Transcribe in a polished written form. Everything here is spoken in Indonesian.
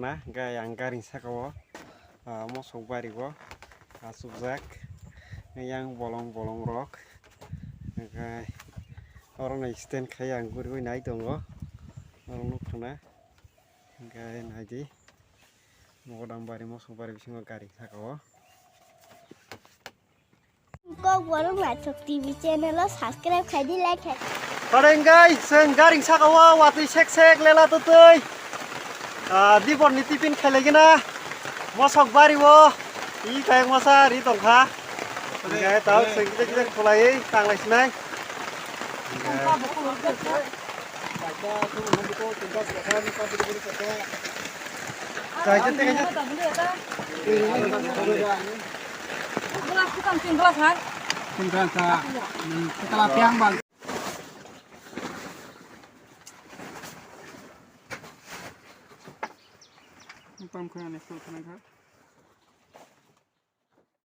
arna yang garing sakawo mosok barigo asubjak yang bolong-bolong rok orang naik stand kayak anggur gue naik dong orang nukuna naik mau bari mosok bari bisingo garing sakawo kok baru masuk TV channel lo subscribe kadi like Padahal guys, garing sakawa waktu sek lela tutuy. Di bor ni tipin lagi na, mosok bari wo, kayak masa di tongka. Enggak tahu kita mulai tanggal senai. Setelah piang bang. Pam kan,